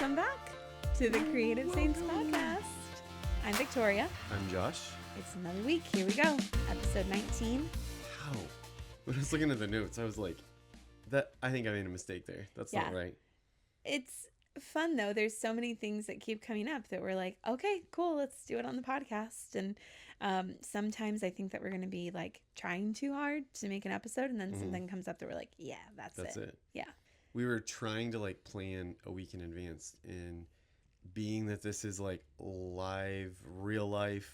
Welcome back to the Creative Saints Podcast. I'm Victoria. I'm Josh. It's another week. Here we go. Episode 19. How? When I was looking at the notes, I was like, I think I made a mistake there. That's not right. It's fun, though. There's so many things that keep coming up that we're like, okay, cool, let's do it on the podcast. And sometimes I think that we're going to be like trying too hard to make an episode. And then something comes up that we're like, yeah, that's it. Yeah. We were trying to like plan a week in advance, and being that this is like live, real life,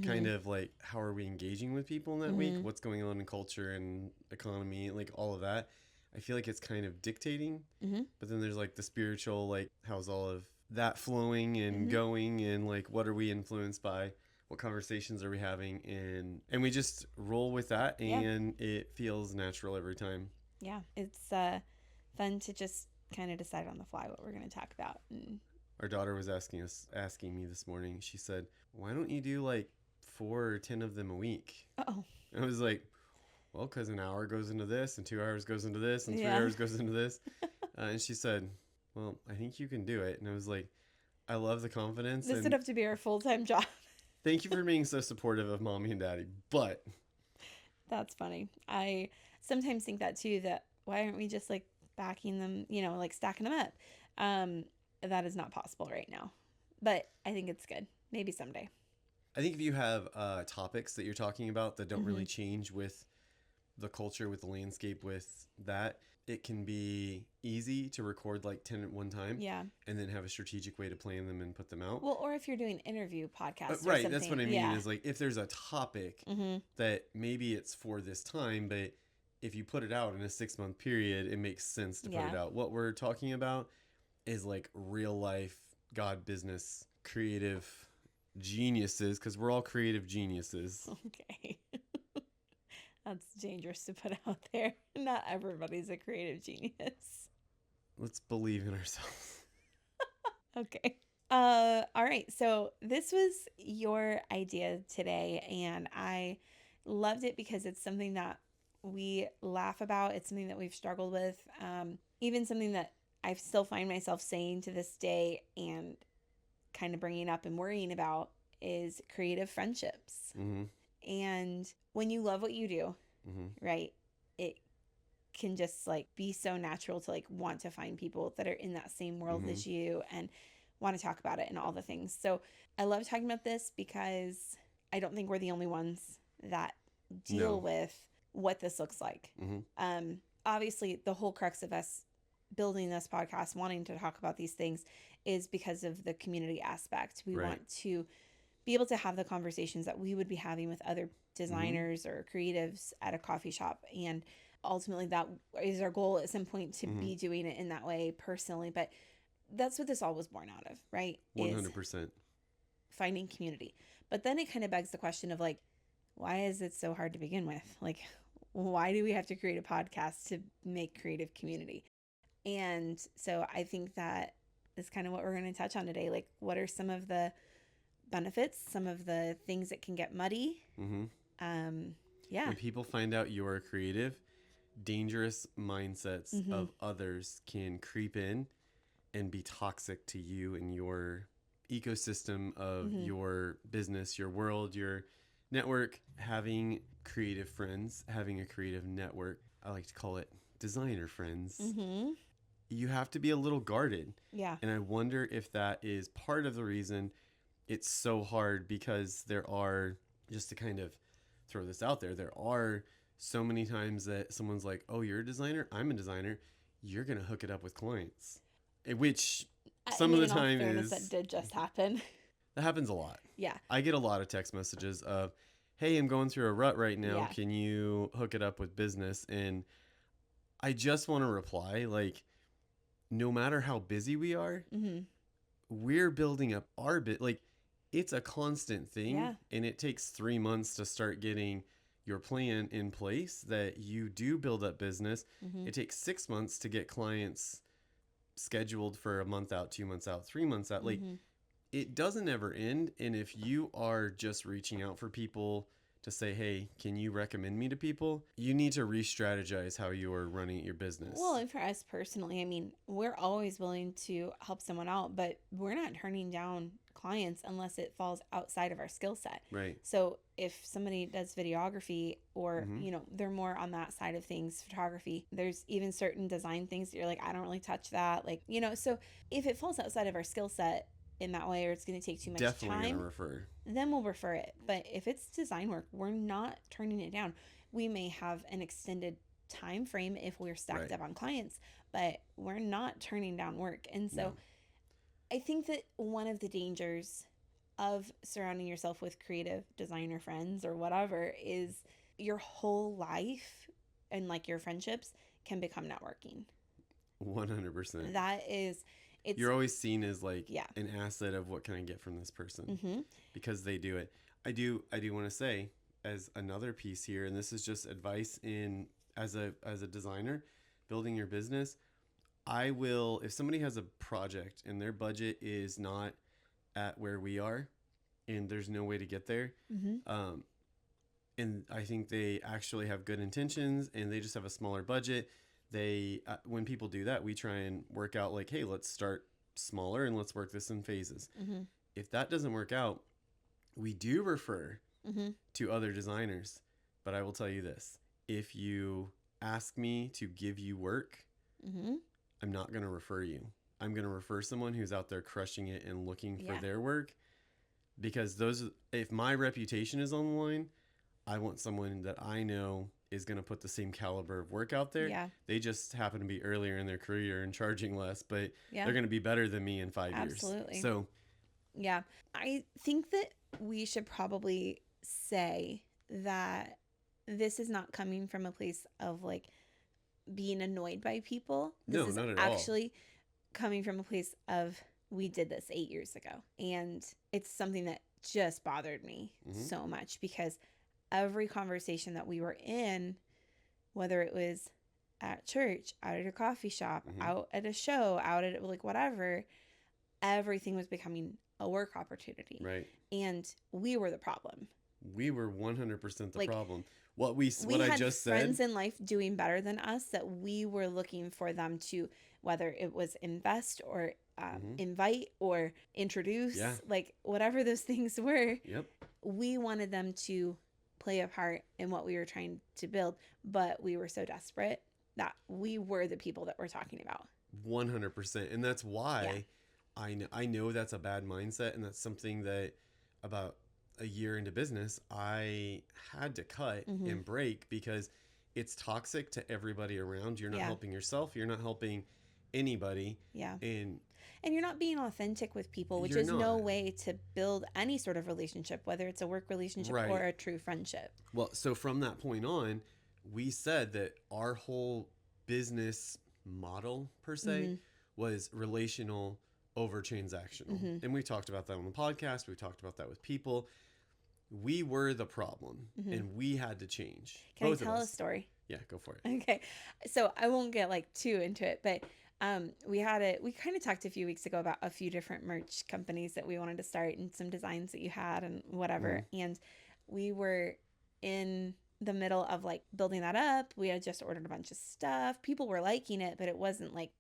kind of like how are we engaging with people in that week? What's going on in culture and economy, like all of that. I feel like it's kind of dictating, but then there's like the spiritual, like how's all of that flowing and going, and like what are we influenced by? What conversations are we having? And we just roll with that, and it feels natural every time. Yeah, it's fun to just kind of decide on the fly what we're going to talk about. And our daughter was asking me this morning. She said, "Why don't you do like 4 or 10 of them a week?" Oh, I was like, well, because an hour goes into this, and 2 hours goes into this, and 3 hours goes into this. And she said, well, I think you can do it. And I was like, I love the confidence. This would have to be our full-time job. Thank you for being so supportive of mommy and daddy. But that's funny. I sometimes think that too, that why aren't we just like backing them, like stacking them up? That is not possible right now. But I think it's good. Maybe someday. I think if you have topics that you're talking about that don't really change with the culture, with the landscape, with that, it can be easy to record like 10 at one time. Yeah. And then have a strategic way to plan them and put them out. Well, or if you're doing interview podcasts or right. something. That's what I mean is like if there's a topic that maybe it's for this time, but if you put it out in a 6-month period, it makes sense to put it out. What we're talking about is like real life, God business, creative geniuses, because we're all creative geniuses. Okay. That's dangerous to put out there. Not everybody's a creative genius. Let's believe in ourselves. Okay. All right. So this was your idea today, and I loved it because it's something that we laugh about. It's something that we've struggled with. Even something that I still find myself saying to this day and kind of bringing up and worrying about is creative friendships. And when you love what you do, right, it can just like be so natural to like want to find people that are in that same world as you and want to talk about it and all the things. So I love talking about this because I don't think we're the only ones that deal with what this looks like. Obviously, the whole crux of us building this podcast, wanting to talk about these things, is because of the community aspect. We want to be able to have the conversations that we would be having with other designers or creatives at a coffee shop. And ultimately that is our goal at some point, to be doing it in that way personally. But that's what this all was born out of, right? 100%. Finding community. But then it kind of begs the question of like, why is it so hard to begin with? Like, why do we have to create a podcast to make creative community? And so I think that is kind of what we're going to touch on today. Like, what are some of the benefits, some of the things that can get muddy? When people find out you're creative, dangerous mindsets of others can creep in and be toxic to you and your ecosystem of your business, your world, your network. Having creative friends, having a creative network, I like to call it designer friends. You have to be a little guarded. Yeah. And I wonder if that is part of the reason it's so hard, because there are, just to kind of throw this out there are so many times that someone's like, oh, you're a designer? I'm a designer. You're going to hook it up with clients. Which some of the time is... that did just happen. That happens a lot. Yeah. I get a lot of text messages of, hey, I'm going through a rut right now. Yeah. Can you hook it up with business? And I just want to reply, like, no matter how busy we are, we're building up our bit. Like, it's a constant thing, and it takes 3 months to start getting your plan in place that you do build up business. It takes 6 months to get clients scheduled for a month out, 2 months out, 3 months out. Like, it doesn't ever end. And if you are just reaching out for people to say, hey, can you recommend me to people? You need to re-strategize how you are running your business. Well, and for us personally, I mean, we're always willing to help someone out, but we're not turning down clients unless it falls outside of our skill set. Right. So if somebody does videography or, Mhm. you know, they're more on that side of things, photography, there's even certain design things that you're like, I don't really touch that. Like, you know, so if it falls outside of our skill set in that way, or it's going to take too much Definitely time, gonna refer. then we'll refer it. But if it's design work, we're not turning it down. We may have an extended time frame if we're stacked Right. up on clients, but we're not turning down work. And so No. I think that one of the dangers of surrounding yourself with creative designer friends or whatever is your whole life and like your friendships can become networking. 100%. That is, it's, You're always seen as like yeah. an asset of what can I get from this person Mm-hmm. because they do it. I do want to say as another piece here, and this is just advice in as a designer building your business. I will, if somebody has a project and their budget is not at where we are and there's no way to get there, Mm-hmm. and I think they actually have good intentions and they just have a smaller budget, they when people do that, we try and work out like, hey, let's start smaller and let's work this in phases. Mm-hmm. If that doesn't work out, we do refer Mm-hmm. to other designers. But I will tell you this, if you ask me to give you work, Mm-hmm. I'm not going to refer you. I'm going to refer someone who's out there crushing it and looking for Yeah. their work, because if my reputation is on the line, I want someone that I know is going to put the same caliber of work out there. Yeah. They just happen to be earlier in their career and charging less, but Yeah. they're going to be better than me in 5 years. Absolutely. So, yeah, I think that we should probably say that this is not coming from a place of like being annoyed by people. This No, is not at all. actually coming from a place of we did this 8 years ago. And it's something that just bothered me Mhm. so much because every conversation that we were in, whether it was at church, out at a coffee shop, Mhm. out at a show, out at like whatever, everything was becoming a work opportunity. Right. And we were the problem. We were 100% the Like, problem. What I had just friends said. in life doing better than us that we were looking for them to, whether it was invest or Mhm. invite or introduce, Yeah. like whatever those things were, Yep. we wanted them to play a part in what we were trying to build, but we were so desperate that we were the people that we're talking about. 100%. And that's why I know that's a bad mindset. And that's something that about a year into business, I had to cut Mhm. and break, because it's toxic to everybody around. You're not Yeah. helping yourself. You're not helping anybody. Yeah. And And you're not being authentic with people, which You're is no not. way to build any sort of relationship, whether it's a work relationship Right. or a true friendship. well, so from that point on, we said that our whole business model, per se, Mhm. was relational over transactional. Mhm. And we talked about that on the podcast. We talked about that with people. We were the problem, Mhm. and we had to change. Can Both I tell of a us. story? Yeah, go for it. Okay. So I won't get like too into it, but we kind of talked a few weeks ago about a few different merch companies that we wanted to start and some designs that you had and whatever. And we were in the middle of like building that up. We had just ordered a bunch of stuff. People were liking it, but it wasn't like,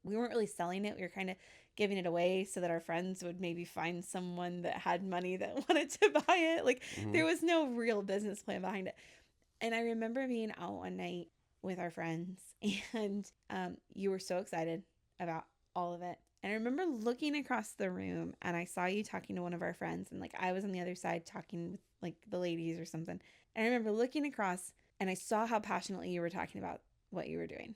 we weren't really selling it. We were kind of giving it away so that our friends would maybe find someone that had money that wanted to buy it. Like there was no real business plan behind it. And I remember being out one night with our friends, and you were so excited about all of it. And I remember looking across the room, and I saw you talking to one of our friends, and like I was on the other side talking with like the ladies or something. And I remember looking across, and I saw how passionately you were talking about what you were doing.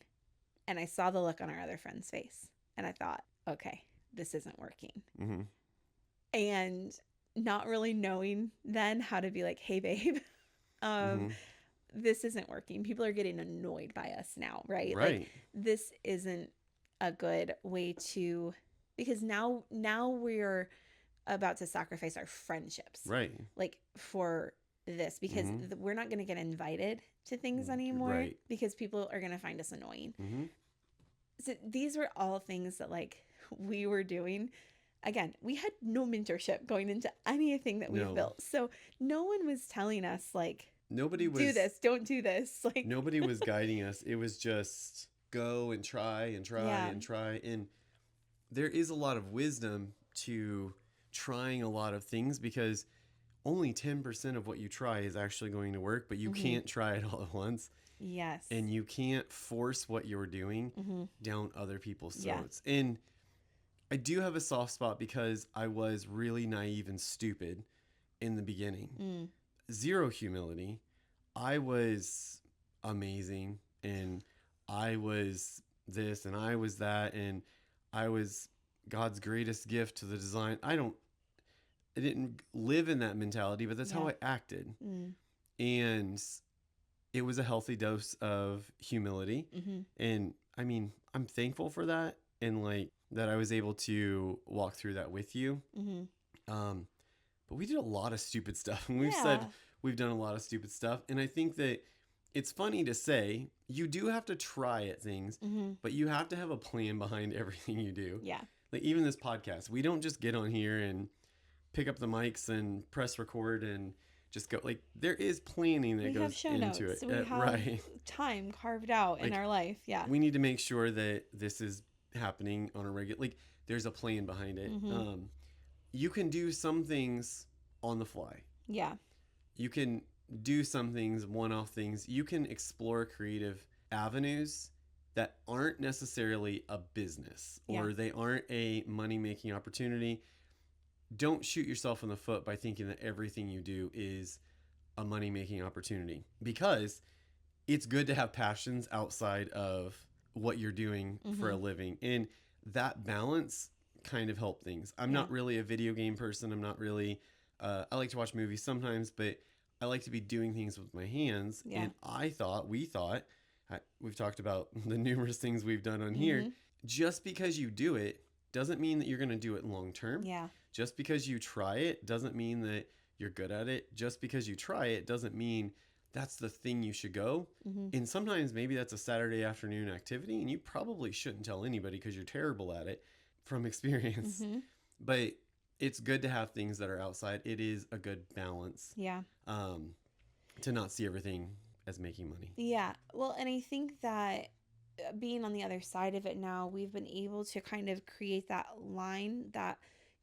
And I saw the look on our other friend's face, and I thought, okay, this isn't working. Mm-hmm. And not really knowing then how to be like, hey, babe, this isn't working. People are getting annoyed by us now, right? Right. Like this isn't a good way to, because now we're about to sacrifice our friendships, Right. like for this, because we're not going to get invited to things anymore, Right. because people are going to find us annoying. Mm-hmm. So these were all things that like we were doing again, we had no mentorship going into anything that we've No. built. So no one was telling us like, Nobody do was this, don't do this. Like, nobody was guiding us. It was just go and try and try yeah. and try. And there is a lot of wisdom to trying a lot of things because only 10% of what you try is actually going to work, but you can't try it all at once. Yes. And you can't force what you're doing down other people's throats. Yeah. And I do have a soft spot because I was really naive and stupid in the beginning. Zero humility. I was amazing and I was this and I was that and I was God's greatest gift to the design. I didn't live in that mentality, but that's how I acted. And it was a healthy dose of humility. And I mean, I'm thankful for that. And like that I was able to walk through that with you. But we did a lot of stupid stuff. And we've said we've done a lot of stupid stuff. And I think that it's funny to say you do have to try at things, but you have to have a plan behind everything you do. Yeah. Like even this podcast, we don't just get on here and pick up the mics and press record and just go. Like there is planning that goes show into notes. it. We have time carved out in our life. Yeah. We need to make sure that this is happening on a regular, like there's a plan behind it. You can do some things on the fly. Yeah. You can do some things, one-off things. You can explore creative avenues that aren't necessarily a business or they aren't a money-making opportunity. Don't shoot yourself in the foot by thinking that everything you do is a money-making opportunity, because it's good to have passions outside of what you're doing for a living. And that balance kind of help things. I'm not really a video game person. I'm not really, I like to watch movies sometimes, but I like to be doing things with my hands. And we've talked about the numerous things we've done on here. Just because you do it doesn't mean that you're going to do it long term. Yeah. Just because you try it doesn't mean that you're good at it. Just because you try it doesn't mean that's the thing you should go. And sometimes maybe that's a Saturday afternoon activity and you probably shouldn't tell anybody because you're terrible at it from experience. But it's good to have things that are outside. It is a good balance. Yeah. To not see everything as making money. Yeah. Well, and I think that being on the other side of it now, we've been able to kind of create that line, that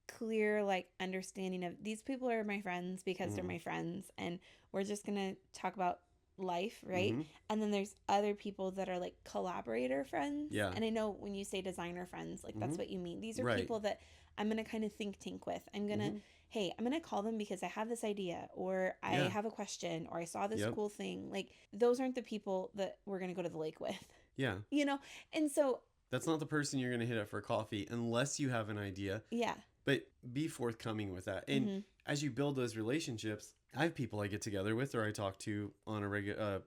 clear like understanding of these people are my friends because they're my friends and we're just gonna talk about life, right? And then there's other people that are like collaborator friends. Yeah. And I know when you say designer friends, like that's what you mean. These are people that I'm gonna kind of think tank with. I'm gonna hey, I'm gonna call them because I have this idea or I have a question or I saw this cool thing. Like those aren't the people that we're gonna go to the lake with. Yeah. You know? And so that's not the person you're gonna hit up for coffee unless you have an idea. Yeah. But be forthcoming with that. And as you build those relationships, I have people I get together with or I talk to on a regular,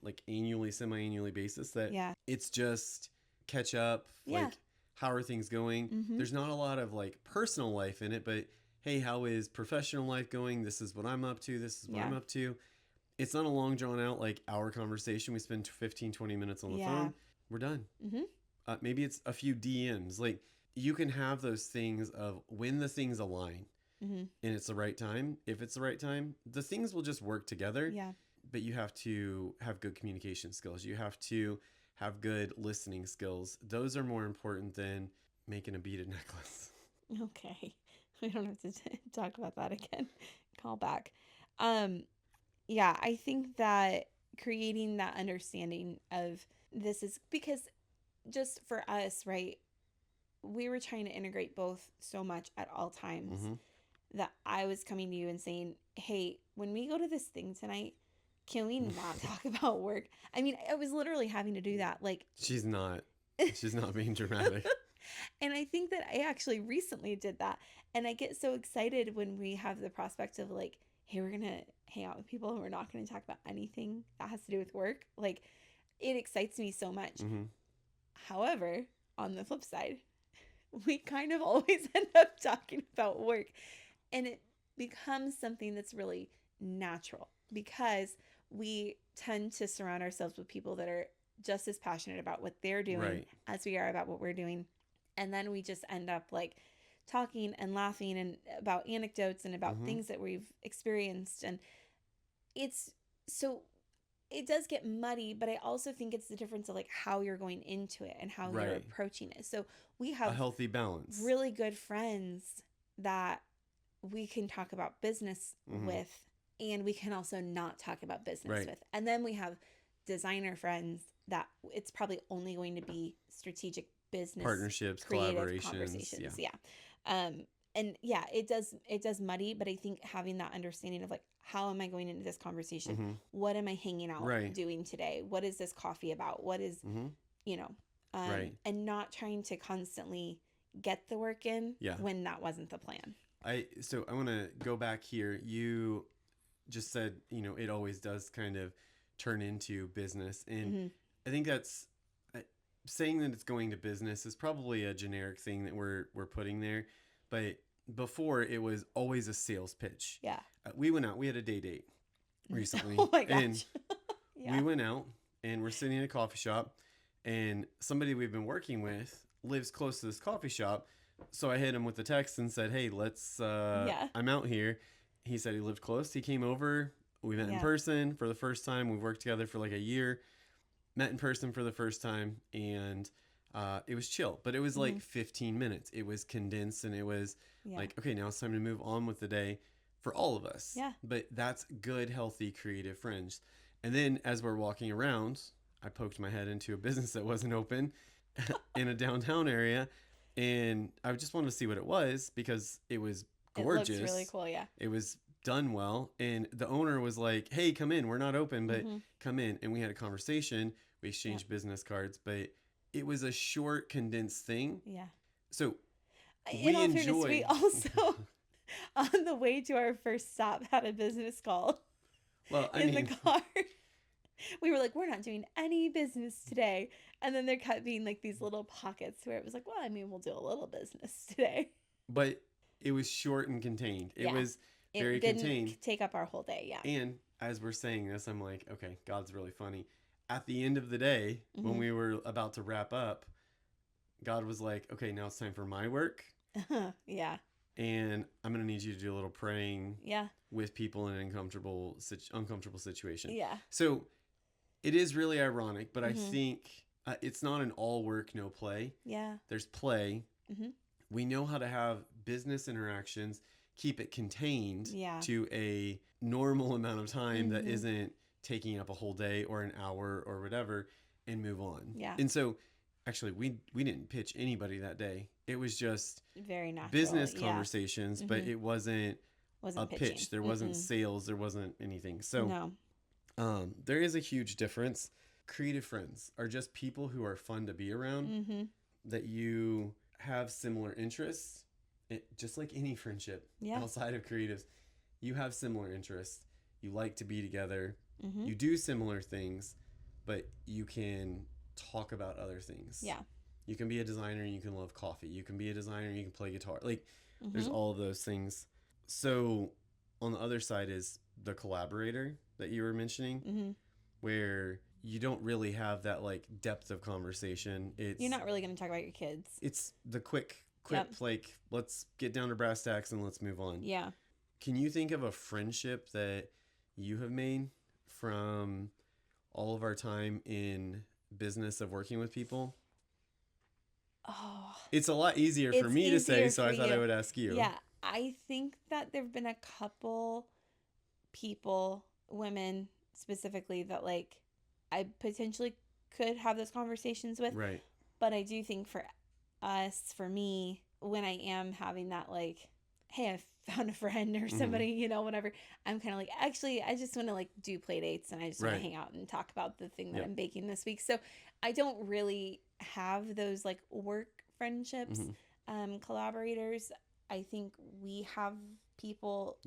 like annually, semi-annually basis that it's just catch up. Like, how are things going? There's not a lot of like personal life in it, but hey, how is professional life going? This is what I'm up to. This is what I'm up to. It's not a long drawn out, like hour conversation. We spend 15, 20 minutes on the phone. We're done. Maybe it's a few DMs. Like, you can have those things of when the things align and it's the right time. If it's the right time, the things will just work together. Yeah. But you have to have good communication skills. You have to have good listening skills. Those are more important than making a beaded necklace. Okay. We don't have to talk about that again. Call back. Yeah, I think that creating that understanding of this is because just for us, right? We were trying to integrate both so much at all times that I was coming to you and saying, hey, when we go to this thing tonight, can we not talk about work? I mean, I was literally having to do that. Like, she's not being dramatic. And I think that I actually recently did that. And I get so excited when we have the prospect of like, hey, we're going to hang out with people and we're not going to talk about anything that has to do with work. Like, it excites me so much. However, on the flip side, we kind of always end up talking about work. And it becomes something that's really natural because we tend to surround ourselves with people that are just as passionate about what they're doing as we are about what we're doing. And then we just end up like talking and laughing and about anecdotes and about Mm-hmm. things that we've experienced. And it's so it does get muddy, but I also think it's the difference of like how you're going into it and how you're Right. approaching it. So we A have healthy balance. really good friends that we can talk about business Mm-hmm. with, and we can also not talk about business Right. with. And then we have designer friends that it's probably only going to be strategic business Partnerships, creative collaborations. conversations. Yeah. And yeah, it does muddy, but I think having that understanding of like, how am I going into this conversation? Mm-hmm. What am I hanging out Right. doing today? What is this coffee about? What is, Mm-hmm. you know, Right. and not trying to constantly get the work in Yeah. when that wasn't the plan. So I want to go back here. You just said, it always does kind of turn into business. And Mm-hmm. I think that's saying that it's going to business is probably a generic thing that we're putting there. But before, it was always a sales pitch. Yeah. We went out. We had a date recently. Oh my gosh. And Yeah. we went out and we're sitting in a coffee shop, and somebody we've been working with lives close to this coffee shop. So I hit him with a text and said, "Hey, I'm out here." He said he lived close. He came over. We met in Yeah. person for the first time. We've worked together for like a year. Met in person for the first time, and it was chill. But it was like 15 minutes. It was condensed, and it was Yeah. like, okay, now it's time to move on with the day for all of us. Yeah. But that's good, healthy, creative friends. And then as we're walking around, I poked my head into a business that wasn't open in a downtown area. And I just wanted to see what it was because it was gorgeous. It looks really cool, yeah. It was done well. And the owner was like, "Hey, come in. We're not open, but come in." And we had a conversation. We exchanged business cards, but it was a short, condensed thing. Yeah. So in all fairness, we also, on the way to our first stop, had a business call the car. We were like, we're not doing any business today. And then there kept being like these little pockets where it was like, well, I mean, we'll do a little business today. But it was short and contained. It was very it didn't contained. Take up our whole day, yeah. And as we're saying this, I'm like, okay, God's really funny. At the end of the day, when we were about to wrap up, God was like, okay, now it's time for my work. Yeah. And I'm going to need you to do a little praying with people in an uncomfortable situation. Yeah. So it is really ironic, but I think it's not an all work, no play. Yeah. There's play. We know how to have business interactions, keep it contained to a normal amount of time that isn't taking up a whole day or an hour or whatever, and move on. Yeah. And so actually we didn't pitch anybody that day. It was just very natural business conversations, but it wasn't a pitching. pitch. There wasn't sales. There wasn't anything. So no. There is a huge difference. Creative friends are just people who are fun to be around, that you have similar interests. Just like any friendship outside of creatives, you have similar interests. You like to be together. You do similar things, but you can talk about other things. Yeah. You can be a designer and you can love coffee. You can be a designer and you can play guitar. Like, there's all of those things. So on the other side is the collaborator that you were mentioning, where you don't really have that like depth of conversation. You're not really going to talk about your kids. It's the quick, like, let's get down to brass tacks and let's move on. Yeah. Can you think of a friendship that you have made from all of our time in business of working with people? Oh, it's a lot easier for me to say, so I thought I would ask you. Yeah, I think that there have been a couple people, women specifically, that like I potentially could have those conversations with. Right. But I do think for us, for me, when I am having that like, hey, I found a friend or somebody, whatever, I'm kind of like, actually, I just want to like do play dates and I just want to hang out and talk about the thing that I'm baking this week. So I don't really have those like work friendships, collaborators. I think we have people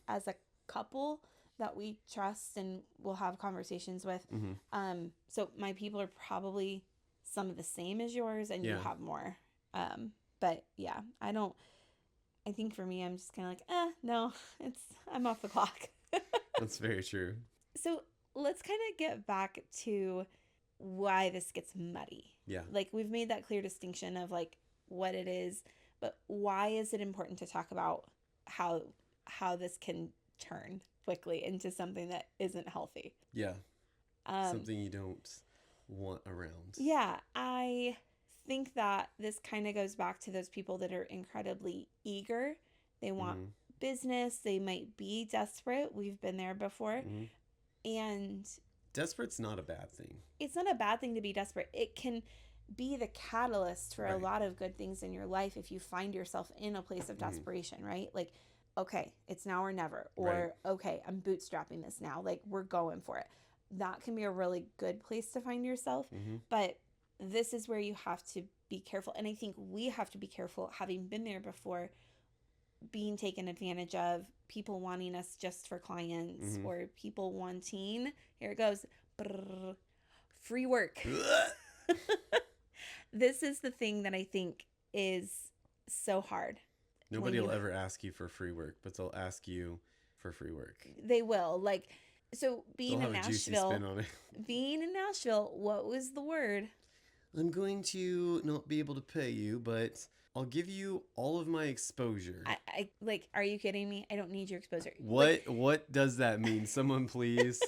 as a couple that we trust and will have conversations with. So my people are probably some of the same as yours, and you have more. But yeah, I think for me, I'm just kind of like, no, I'm off the clock. That's very true. So let's kind of get back to why this gets muddy. Yeah. Like we've made that clear distinction of like what it is, but why is it important to talk about how this can turn quickly into something that isn't healthy? Yeah. Something you don't want around. Yeah, I think that this kind of goes back to those people that are incredibly eager. They want business. They might be desperate. We've been there before. And desperate's not a bad thing. It's not a bad thing to be desperate. It can be the catalyst for a lot of good things in your life if you find yourself in a place of desperation, right? Like, okay, it's now or never. Or, okay, I'm bootstrapping this now. Like, we're going for it. That can be a really good place to find yourself. But this is where you have to be careful. And I think we have to be careful, having been there before, being taken advantage of, people wanting us just for clients, or people wanting, here it goes, free work. This is the thing that I think is so hard. Nobody will ever ask you for free work, but they'll ask you for free work. They will. Like, so being they'll in have a juicy Nashville, spin on it. being in Nashville, what was the word? I'm going to not be able to pay you, but I'll give you all of my exposure. I like, are you kidding me? I don't need your exposure. What does that mean? Someone please.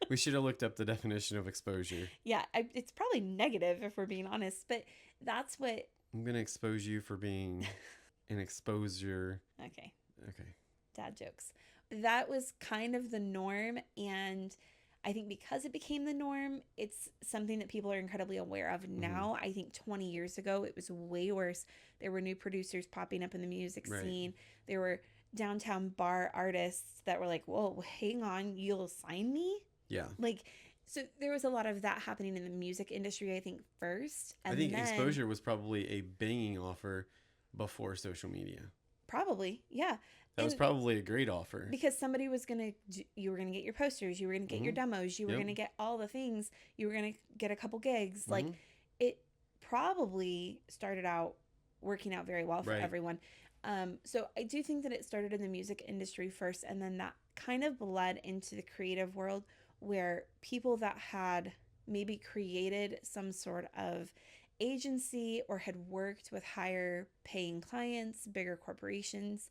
We should have looked up the definition of exposure. Yeah, it's probably negative if we're being honest, but that's what... I'm going to expose you for being an exposure. Okay. Okay. Dad jokes. That was kind of the norm, and I think because it became the norm, it's something that people are incredibly aware of now. I think 20 years ago, it was way worse. There were new producers popping up in the music scene. There were downtown bar artists that were like, whoa, hang on, you'll sign me? Yeah. Like, so there was a lot of that happening in the music industry, I think, first. And I think then, exposure was probably a banging offer before social media. Probably, yeah. That was probably a great offer. Because somebody was going to, you were going to get your posters, you were going to get your demos, you were going to get all the things, you were going to get a couple gigs. Like, it probably started out working out very well for everyone. So I do think that it started in the music industry first, and then that kind of bled into the creative world, where people that had maybe created some sort of agency or had worked with higher paying clients, bigger corporations,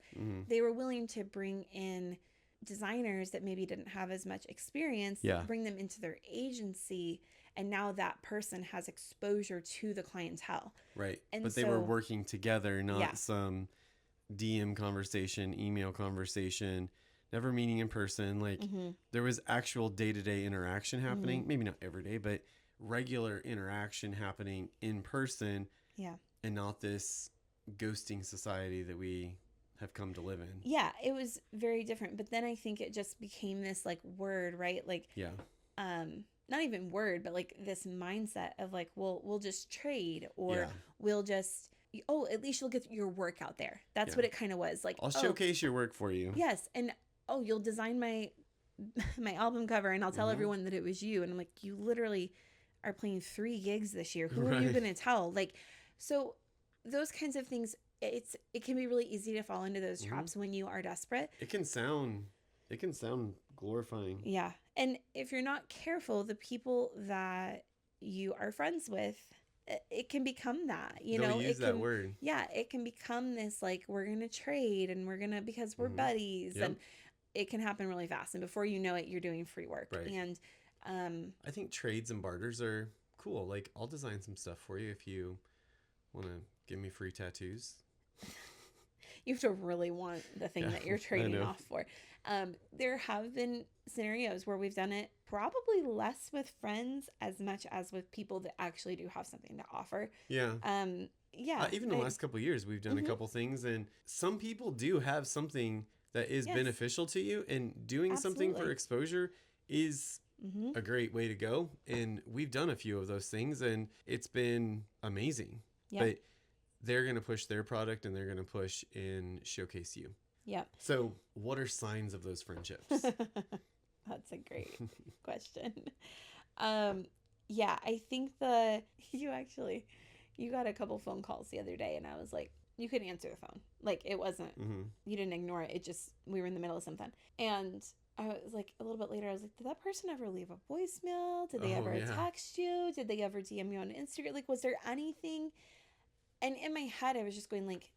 they were willing to bring in designers that maybe didn't have as much experience, bring them into their agency, and now that person has exposure to the clientele. Right. And but they were working together, not some DM conversation, email conversation, never meeting in person. Like there was actual day-to-day interaction happening. Maybe not every day, but regular interaction happening in person. Yeah. And not this ghosting society that we have come to live in. Yeah, it was very different. But then I think it just became this like word, right? Like, not even word, but like this mindset of like, well, we'll just trade, or we'll just, at least you'll get your work out there. That's what it kind of was. Like, I'll showcase your work for you. Yes. And you'll design my album cover, and I'll tell everyone that it was you. And I'm like, you literally are playing 3 gigs this year. Who are you going to tell? Like, so those kinds of things, it can be really easy to fall into those traps when you are desperate. It can sound glorifying. Yeah. And if you're not careful, the people that you are friends with, it can become that, They'll use that word. Yeah. It can become this, like, we're going to trade, and we're going to, because we're buddies, and it can happen really fast. And before you know it, you're doing free work. Right. And, I think trades and barters are cool. Like, I'll design some stuff for you if you want to give me free tattoos. You have to really want the thing that you're trading off for. There have been scenarios where we've done it probably less with friends as much as with people that actually do have something to offer. Yeah. Even the last couple of years, we've done a couple things, and some people do have something that is beneficial to you, and doing something for exposure is a great way to go. And we've done a few of those things, and it's been amazing. Yep. But they're going to push their product, and they're going to push and showcase you. Yep. So what are signs of those friendships? That's a great question. I think you got a couple phone calls the other day, and I was like, you couldn't answer the phone. Like, it wasn't, you didn't ignore it. It just, we were in the middle of something. And I was like, a little bit later, I was like, did that person ever leave a voicemail? Did they ever text you? Did they ever DM you on Instagram? Like, was there anything? And in my head, I was just going like,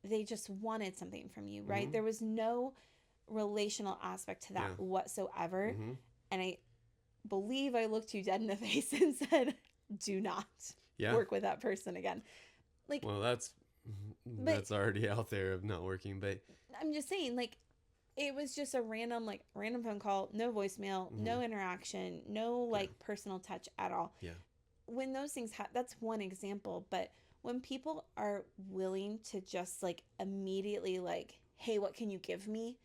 they just wanted something from you, right? Mm-hmm. There was no relational aspect to that Yeah. whatsoever. Mm-hmm. And I believe I looked you dead in the face and said, do not Yeah. work with that person again. Like, Well, but that's already out there of not working, but I'm just saying, like, it was just a random phone call, no voicemail, mm-hmm. no interaction, no like Yeah. personal touch at all. Yeah. When those things that's one example, but when people are willing to just like immediately like, hey, what can you give me?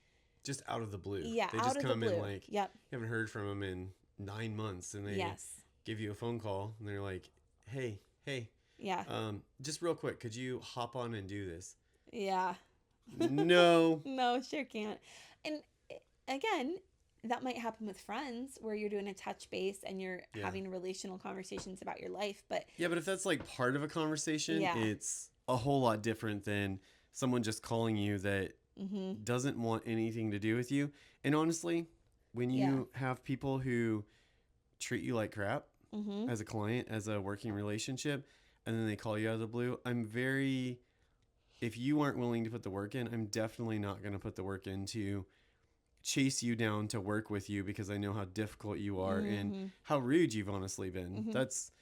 Just out of the blue. Yeah, They out just of the come in blue. like, Yep. you haven't heard from them in 9 months, and they Yes. give you a phone call, and they're like, hey, Yeah. just real quick, could you hop on and do this? Yeah. No. No, sure can't. And again, that might happen with friends where you're doing a touch base and you're Yeah. having relational conversations about your life. But Yeah, but if that's like part of a conversation, Yeah. it's a whole lot different than someone just calling you that mm-hmm. doesn't want anything to do with you. And honestly, when you have people who treat you like crap Mm-hmm. as a client, as a working relationship, and then they call you out of the blue, if you aren't willing to put the work in, I'm definitely not going to put the work in to chase you down to work with you, because I know how difficult you are Mm-hmm. and how rude you've honestly been. Mm-hmm. That's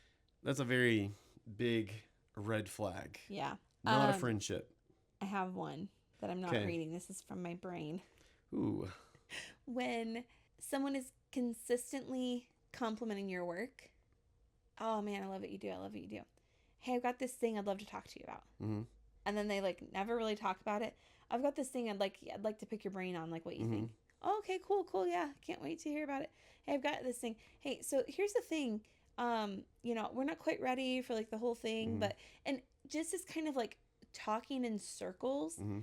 a very big red flag. Yeah. Not a friendship. I have one that I'm not reading. This is from my brain. Ooh. When someone is consistently complimenting your work, oh man, I love what you do. I love what you do. Hey, I've got this thing I'd love to talk to you about. Mm-hmm. And then they like never really talk about it. I've got this thing I'd like to pick your brain on, like what you Mm-hmm. think. Oh, okay, cool. Yeah, can't wait to hear about it. Hey, I've got this thing. Hey, so here's the thing. We're not quite ready for like the whole thing, Mm-hmm. but and just as kind of like talking in circles, Mm-hmm.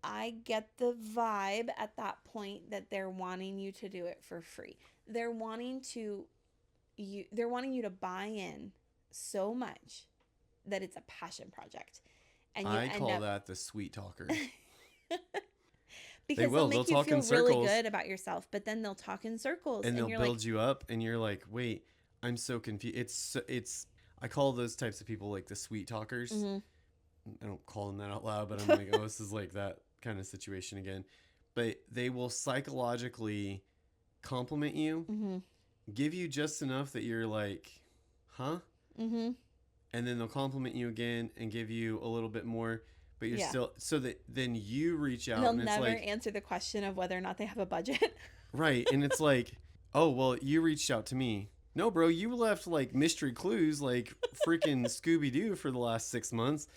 I get the vibe at that point that they're wanting you to do it for free. They're wanting you to buy in so much that it's a passion project. And you I end call up that the sweet talker. because will. they'll make They'll you talk in feel really circles. good about yourself, but then they'll talk in circles And they'll you're build like, you up, and you're like, wait, I'm so confused. It's I call those types of people like the sweet talkers. mm-hmm. I don't call them that out loud, but I'm like, oh, this is like that kind of situation again. But they will psychologically compliment you, Mm-hmm. give you just enough that you're like, huh? Mm-hmm. And then they'll compliment you again and give you a little bit more, but you're Yeah. still, so that then you reach out And they'll and it's never like, answer the question of whether or not they have a budget. right. And it's like, oh, well, you reached out to me. No, bro, you left like mystery clues like freaking Scooby-Doo for the last 6 months.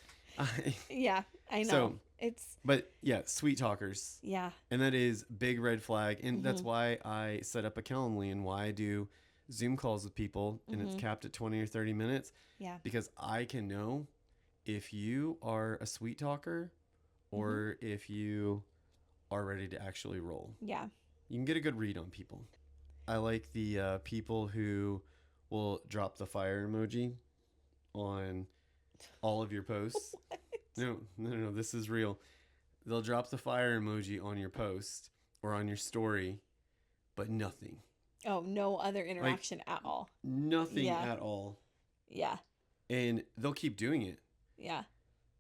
Yeah, I know. So, it's but yeah, sweet talkers. yeah. And that is big red flag. And that's Mm-hmm. why I set up a Calendly and why I do Zoom calls with people, and it's Mm-hmm. capped at 20 or 30 minutes. Yeah. Because I can know if you are a sweet talker or if you are ready to actually roll. Yeah. You can get a good read on people. I like the people who will drop the fire emoji on all of your posts. No, this is real. They'll drop the fire emoji on your post or on your story, but nothing. Oh, no other interaction at all. Nothing Yeah. at all. Yeah. And they'll keep doing it. Yeah.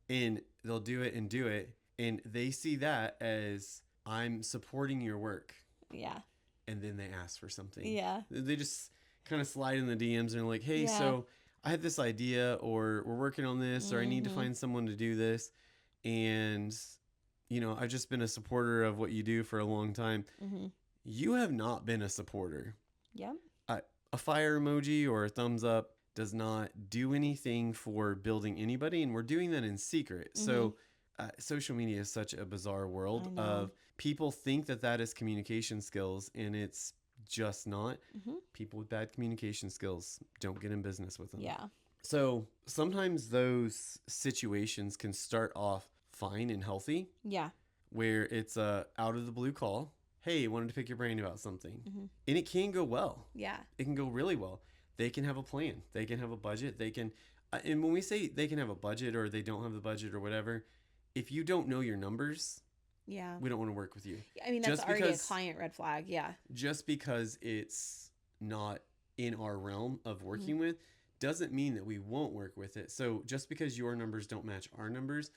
And they'll do it and do it. And they see that as I'm supporting your work. Yeah. And then they ask for something. Yeah. They just kind of slide in the DMs and they're like, hey, Yeah. so I had this idea, or we're working on this, or I need to Mhm. find someone to do this. And, I've just been a supporter of what you do for a long time. Mm-hmm. You have not been a supporter. Yep. A fire emoji or a thumbs up does not do anything for building anybody. And we're doing that in secret. Mm-hmm. So social media is such a bizarre world I know. of people think that is communication skills, and it's just not. Mm-hmm. People with bad communication skills don't get in business with them. Yeah. So sometimes those situations can start off fine and healthy, Yeah. where it's a out of the blue call. Hey, wanted to pick your brain about something. Mm-hmm. And it can go well. Yeah. It can go really well. They can have a plan. They can have a budget. They can, and when we say they can have a budget or they don't have the budget or whatever, if you don't know your numbers, Yeah. we don't want to work with you. I mean, that's Just already a because- client red flag. Yeah. Just because it's not in our realm of working with doesn't mean that we won't work with it. So just because your numbers don't match our numbers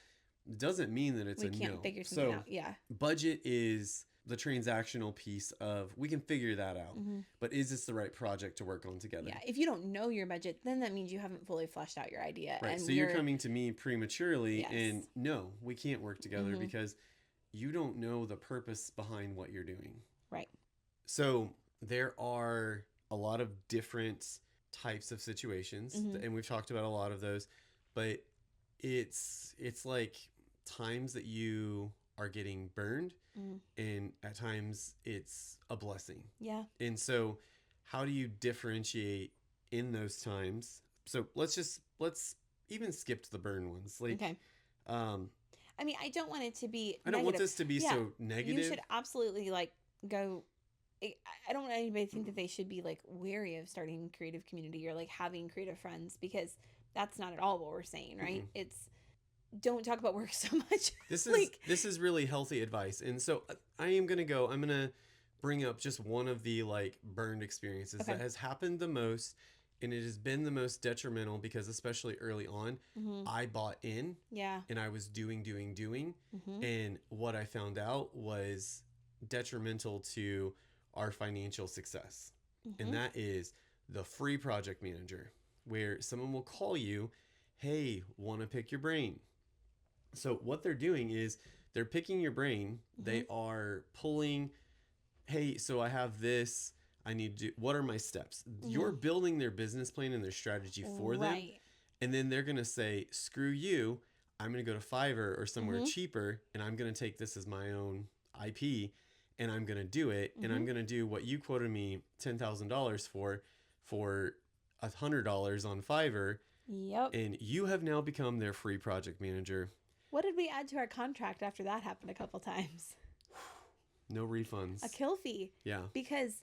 doesn't mean that it's we a can't no. figure something So out. Yeah. budget is the transactional piece of we can figure that out. But is this the right project to work on together? Yeah. If you don't know your budget, then that means you haven't fully fleshed out your idea. Right. And So you're coming to me prematurely and Yes. no, we can't work together because you don't know the purpose behind what you're doing. Right. So there are a lot of different types of situations and we've talked about a lot of those, but it's like times that you are getting burned and at times it's a blessing. Yeah. And so how do you differentiate in those times? So let's even skip to the burn ones. Like, Okay. I mean, I don't want it to be I don't want this to be so negative. You should absolutely like go. I don't want anybody to think that they should be like wary of starting a creative community or like having creative friends, because that's not at all what we're saying, right? It's don't talk about work so much. This is really healthy advice. And so I'm going to bring up just one of the like burned experiences that has happened the most. And it has been the most detrimental because especially early on, I bought in and I was doing. And what I found out was detrimental to our financial success. And that is the free project manager, where someone will call you, hey, want to pick your brain? So what they're doing is they're picking your brain. They are pulling, hey, so I have this. I need to do, what are my steps? You're building their business plan and their strategy for them. And then they're going to say, screw you. I'm going to go to Fiverr or somewhere cheaper. And I'm going to take this as my own IP and I'm going to do it. And I'm going to do what you quoted me $10,000 for $100 on Fiverr. Yep. And you have now become their free project manager. What did we add to our contract after that happened a couple times? No refunds. A kill fee. Yeah. Because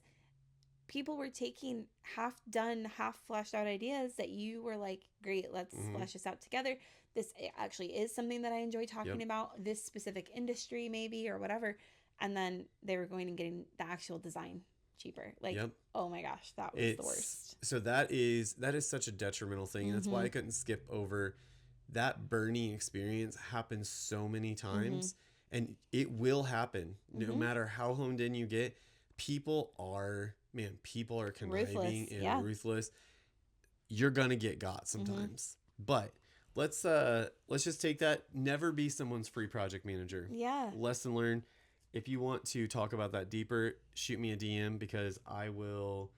people were taking half done, half fleshed out ideas that you were like, great, let's flesh this out together. This actually is something that I enjoy talking about, this specific industry maybe or whatever. And then they were going and getting the actual design cheaper. Like, oh my gosh, that was the worst. So that is such a detrimental thing. And that's why I couldn't skip over that burning experience. Happens so many times and it will happen no matter how honed in you get. People are conniving ruthless, and ruthless. You're gonna get got sometimes. But let's just take that. Never be someone's free project manager. Yeah. Lesson learned. If you want to talk about that deeper, shoot me a DM because I will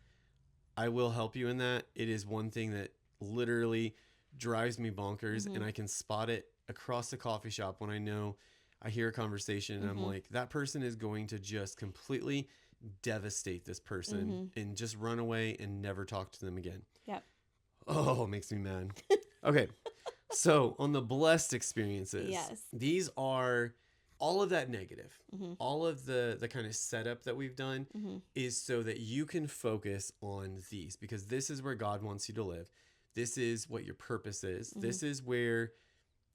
help you in that. It is one thing that literally drives me bonkers and I can spot it across the coffee shop when I hear a conversation and I'm like, that person is going to just completely devastate this person and just run away and never talk to them again. Yep. Oh, it makes me mad. Okay. So on the blessed experiences, these are all of that negative, all of the kind of setup that we've done is so that you can focus on these, because this is where God wants you to live. This is what your purpose is. This is where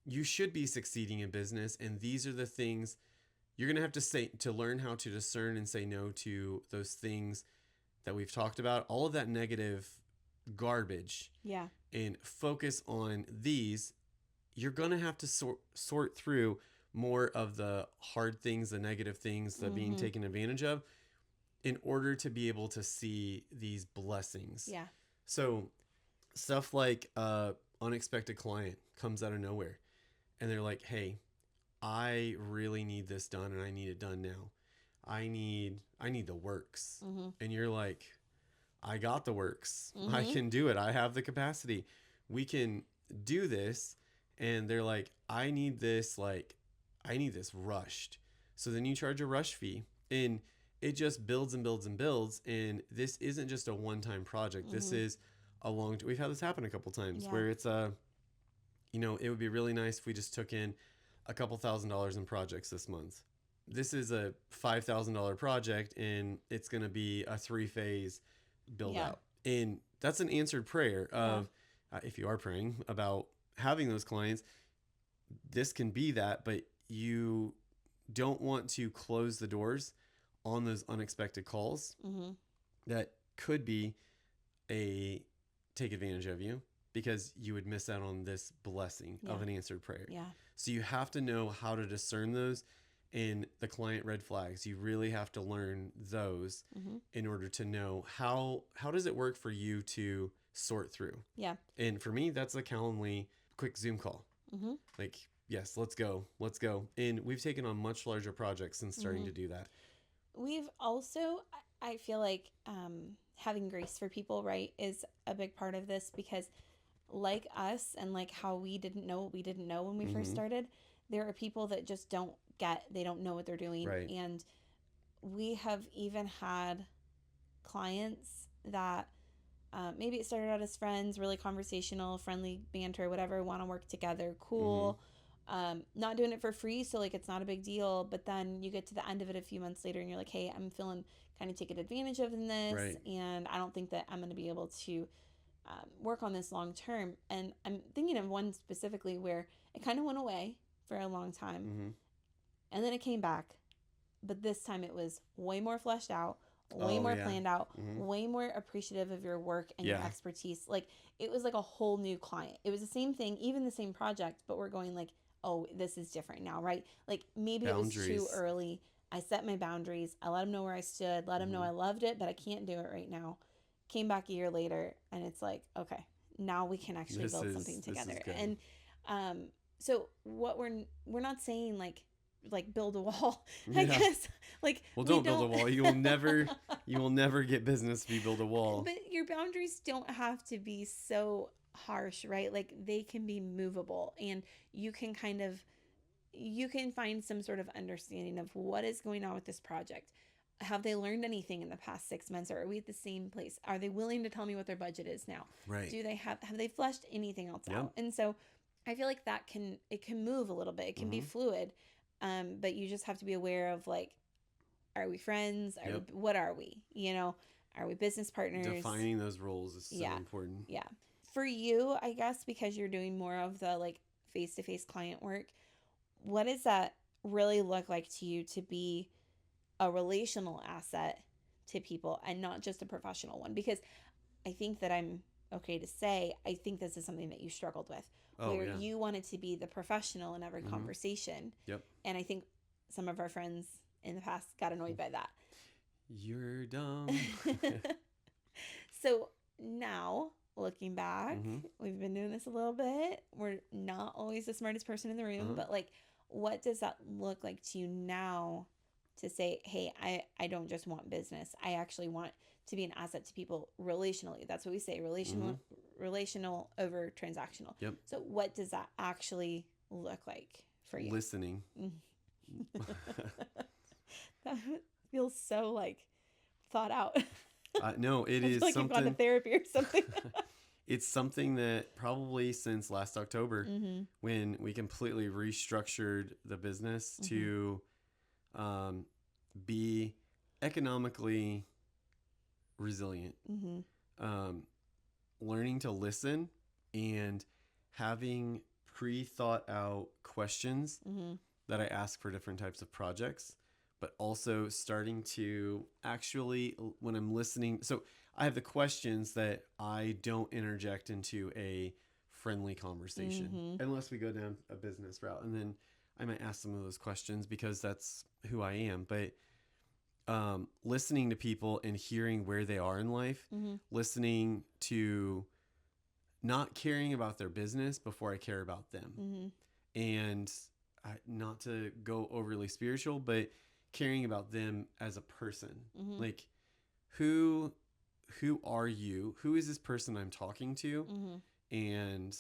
you should be succeeding in business. And these are the things you're going to have to learn how to discern and say no to those things that we've talked about, all of that negative garbage. Yeah. And focus on these. You're going to have to sort through more of the hard things, the negative things, the being taken advantage of, in order to be able to see these blessings. Yeah. So stuff like unexpected client comes out of nowhere and they're like, hey, I really need this done and I need it done now. I need the works. And you're like, I got the works. I can do it. I have the capacity. We can do this. And they're like, I need this rushed. So then you charge a rush fee and it just builds and builds and builds. And this isn't just a one-time project. This is we've had this happen a couple times where it's it would be really nice if we just took in a couple $1,000s in projects this month. This is a $5,000 project and it's going to be a 3-phase build out. And that's an answered prayer of if you are praying about having those clients, this can be that, but you don't want to close the doors on those unexpected calls that could be take advantage of you. because you would miss out on this blessing of an answered prayer. Yeah. So you have to know how to discern those. And the client red flags, you really have to learn those in order to know how does it work for you to sort through. Yeah. And for me, that's a Calendly quick Zoom call. Like, yes, let's go. And we've taken on much larger projects since starting to do that. We've also, I feel like having grace for people, right, is a big part of this, because like us and like how we didn't know what we didn't know when we first started, there are people that just they don't know what they're doing. Right. And we have even had clients that maybe it started out as friends, really conversational, friendly banter, whatever, want to work together, cool. Not doing it for free, so like it's not a big deal. But then you get to the end of it a few months later and you're like, hey, I'm feeling kind of taken advantage of in this. Right. And I don't think that I'm going to be able to work on this long term. And I'm thinking of one specifically where it kind of went away for a long time. And then it came back. But this time it was way more fleshed out, way more planned out, way more appreciative of your work and your expertise. Like, it was like a whole new client. It was the same thing, even the same project, but we're going like, oh, this is different now, right? Like, maybe boundaries. It was too early. I set my boundaries. I let them know where I stood, let them know I loved it, but I can't do it right now. Came back a year later, and it's like, okay, now we can actually build something together. And so what we're not saying like build a wall. I guess like, well, don't build a wall. You will never get business if you build a wall. But your boundaries don't have to be so harsh, right? Like, they can be movable, and you can find some sort of understanding of what is going on with this project. Have they learned anything in the past 6 months, or are we at the same place? Are they willing to tell me what their budget is now? Right. Do they have they fleshed anything else out? And so I feel like it can move a little bit. It can be fluid. But you just have to be aware of, like, are we friends? What are we? Are we business partners? Defining those roles is so important. Yeah. For you, I guess, because you're doing more of the like face-to-face client work, what does that really look like to you to be a relational asset to people and not just a professional one? Because I think that I'm okay to say, I think this is something that you struggled with. Where you wanted to be the professional in every conversation. Yep. And I think some of our friends in the past got annoyed by that. You're dumb. So now, looking back, we've been doing this a little bit. We're not always the smartest person in the room, but like, what does that look like to you now to say, hey, I don't just want business. I actually want to be an asset to people relationally. That's what we say, relational over transactional. Yep. So what does that actually look like for you? Listening. That feels so like thought out. No, it is like something. You've gone to therapy or something. It's something that probably since last October, when we completely restructured the business to be economically resilient, learning to listen and having pre-thought out questions that I ask for different types of projects, but also starting to actually, when I'm listening, so I have the questions that I don't interject into a friendly conversation unless we go down a business route, and then I might ask some of those questions because that's who I am. But listening to people and hearing where they are in life, listening to not caring about their business before I care about them. And not to go overly spiritual, but caring about them as a person. Like, who are you? Who is this person I'm talking to? And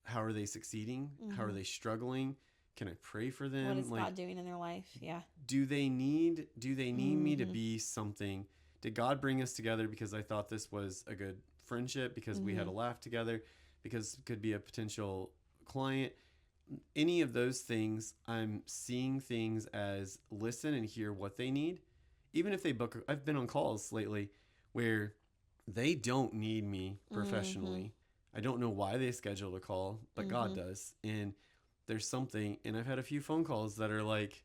how are they succeeding? How are they struggling? Can I pray for them? What is God doing in their life? Yeah. Do they need me to be something? Did God bring us together because I thought this was a good friendship, because we had a laugh together, because it could be a potential client? Any of those things, I'm seeing things as listen and hear what they need. Even if they book, I've been on calls lately where they don't need me professionally. I don't know why they scheduled a call, but God does. And there's something, and I've had a few phone calls that are like,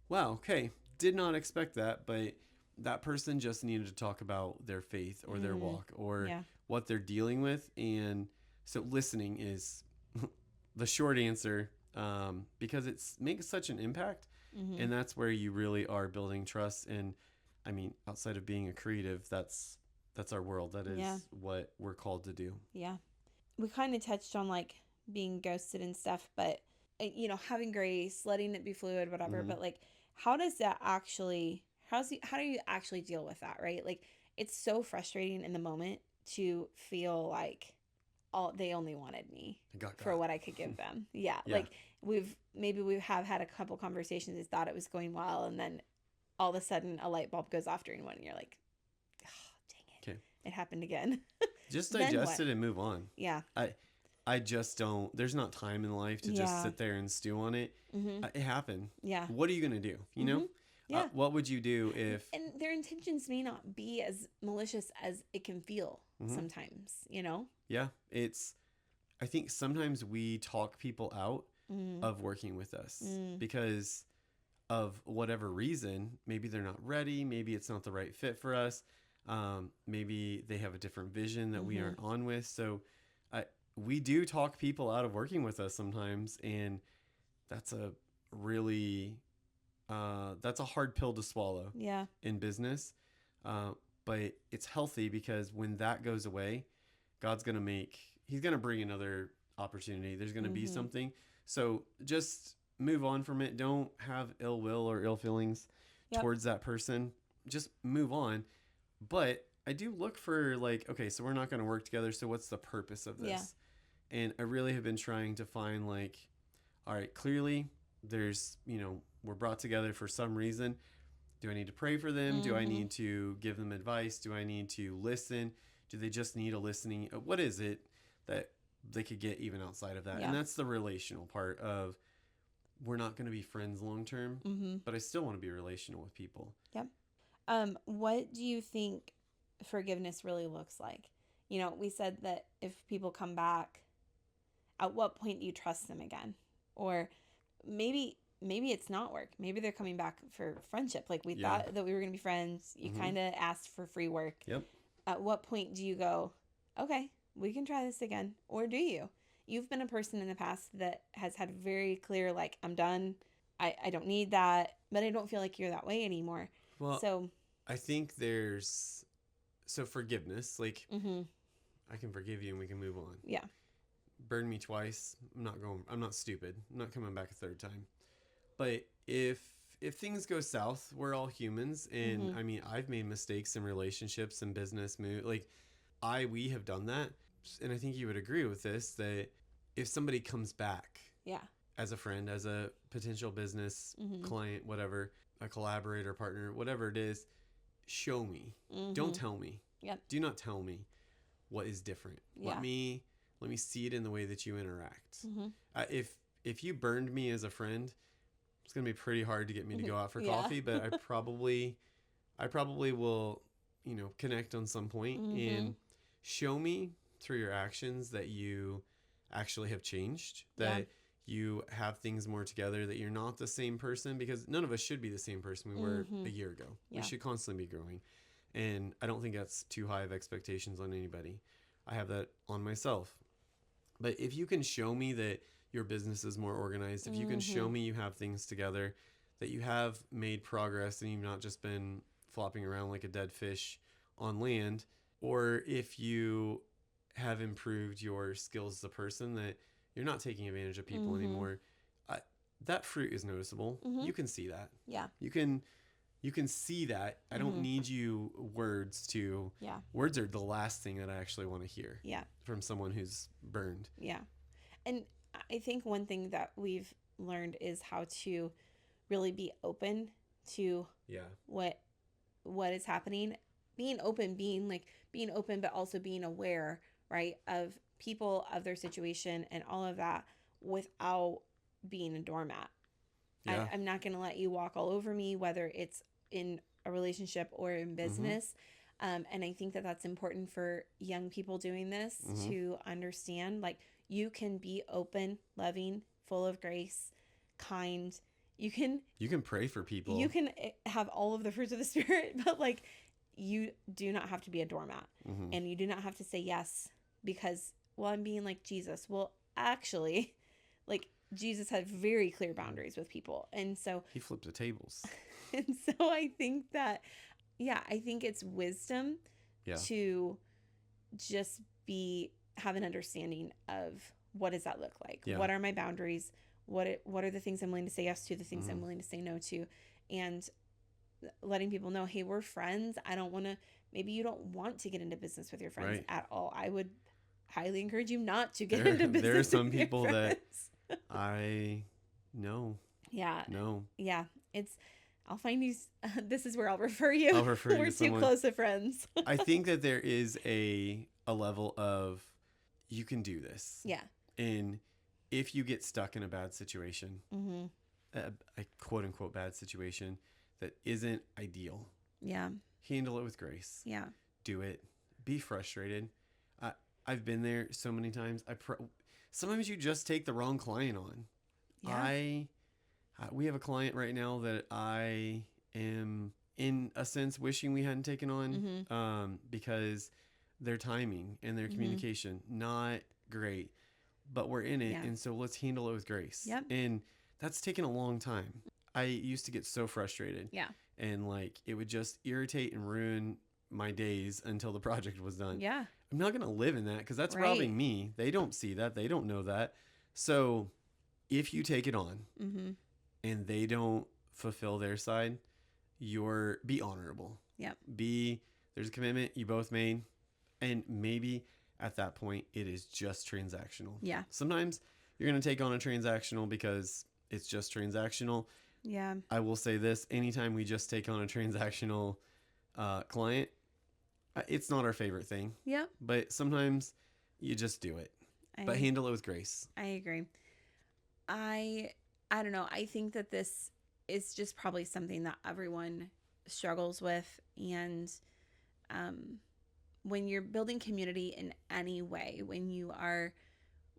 wow, okay, did not expect that, but that person just needed to talk about their faith or their walk or what they're dealing with. And So listening is the short answer, because it makes such an impact. Mm-hmm. And that's where you really are building trust. And I mean, outside of being a creative, that's our world. That is Yeah. what we're called to do. Yeah. We kind of touched on like being ghosted and stuff, but you know, having grace, letting it be fluid, whatever. Mm-hmm. But like, how does that actually, how do you actually deal with that, right? Like, it's so frustrating in the moment to feel like they only wanted me for what I could give them. Yeah. Yeah. Like we've have had a couple conversations and thought it was going well, and then all of a sudden a light bulb goes off during one and you're like, oh, dang it. Okay. It happened again. Just digest it and move on. Yeah. I just don't, there's not time in life to just sit there and stew on it. Mm-hmm. It happened. Yeah. What are you going to do? You know? Yeah. What would you do if... And their intentions may not be as malicious as it can feel sometimes, you know? Yeah. I think sometimes we talk people out of working with us because of whatever reason. Maybe they're not ready. Maybe it's not the right fit for us. Maybe they have a different vision that we aren't on with. So we do talk people out of working with us sometimes. And that's a really, that's a hard pill to swallow in business. But it's healthy because when that goes away, God's going to he's going to bring another opportunity. There's going to be something. So just move on from it. Don't have ill will or ill feelings towards that person. Just move on. But I do look for like, okay, so we're not going to work together. So what's the purpose of this? Yeah. And I really have been trying to find like, all right, clearly there's, we're brought together for some reason. Do I need to pray for them? Do I need to give them advice? Do I need to listen? Do they just need a listening? What is it that they could get even outside of that? Yeah. And that's the relational part of, we're not going to be friends long term, but I still want to be relational with people. Yep. What do you think forgiveness really looks like? We said that if people come back, at what point do you trust them again? Or maybe it's not work. Maybe they're coming back for friendship. Like we thought that we were going to be friends. You kind of asked for free work. Yep. At what point do you go, okay, we can try this again? Or do you? You've been a person in the past that has had very clear, like, I'm done. I don't need that, but I don't feel like you're that way anymore. Well, so I think forgiveness, like I can forgive you and we can move on. Yeah. Burn me twice. I'm not stupid. I'm not coming back a third time. But if things go south, we're all humans. And I mean, I've made mistakes in relationships and business we have done that. And I think you would agree with this, that if somebody comes back as a friend, as a potential business client, whatever, a collaborator, partner, whatever it is, show me. Don't tell me. Yep. Do not tell me what is different. Yeah. Let me see it in the way that you interact. If you burned me as a friend, it's going to be pretty hard to get me to go out for coffee, but I probably will, connect on some point and show me through your actions that you actually have changed, that you have things more together, that you're not the same person, because none of us should be the same person we were a year ago. Yeah. We should constantly be growing. And I don't think that's too high of expectations on anybody. I have that on myself. But if you can show me that your business is more organized, if you can show me you have things together, that you have made progress and you've not just been flopping around like a dead fish on land, or if you have improved your skills as a person, that you're not taking advantage of people anymore, that fruit is noticeable. You can see that. Yeah. You can see that. I don't need you words to... Yeah. Words are the last thing that I actually want to hear. Yeah. From someone who's burned. Yeah. And I think one thing that we've learned is how to really be open to what is happening. Being open, but also being aware, right, of people, of their situation and all of that without being a doormat. Yeah. I'm not going to let you walk all over me, whether it's in a relationship or in business. And I think that that's important for young people doing this to understand, like, you can be open, loving, full of grace, kind. You can pray for people. You can have all of the fruits of the Spirit, but like, you do not have to be a doormat, and you do not have to say yes because well, I'm being like Jesus. Well, actually, like Jesus had very clear boundaries with people. And so, He flipped the tables. and so I think that, yeah, I think it's wisdom Yeah. to just have an understanding of what does that look like? Yeah. What are my boundaries? What are the things I'm willing to say yes to, the things I'm Mhm. willing to say no to? And letting people know, hey, we're friends. I don't want to, maybe you don't want to get into business with your friends Right. at all. I would highly encourage you not to get There into business there are some with your people that friends. I know. Yeah. No. Yeah. I'll find you, this is where I'll refer you. I'll refer you We're to too someone. close of friends. I think that there is a level of, you can do this. Yeah. And if you get stuck in a bad situation, Mm-hmm. a quote unquote bad situation that isn't ideal, Yeah. handle it with grace. Yeah. Do it. Be frustrated. I've been there so many times. Sometimes you just take the wrong client on. Yeah. We have a client right now that I am, in a sense, wishing we hadn't taken on, Mm-hmm. because their timing and their Mm-hmm. communication, not great, but we're in it. Yeah. And so let's handle it with grace. Yep. And that's taken a long time. I used to get so frustrated. Yeah. And like, it would just irritate and ruin my days until the project was done. Yeah. I'm not going to live in that, because that's Right. robbing me. They don't see that. They don't know that. So if you take it on, Mm-hmm. and they don't fulfill their side, be honorable. Yep. There's a commitment you both made, and maybe at that point it is just transactional. Yeah. Sometimes you're going to take on a transactional because it's just transactional. Yeah. I will say this: anytime we just take on a transactional client, it's not our favorite thing. Yep. But sometimes you just do it, but handle it with grace. I agree. I don't know. I think that this is just probably something that everyone struggles with. And when you're building community in any way, when you are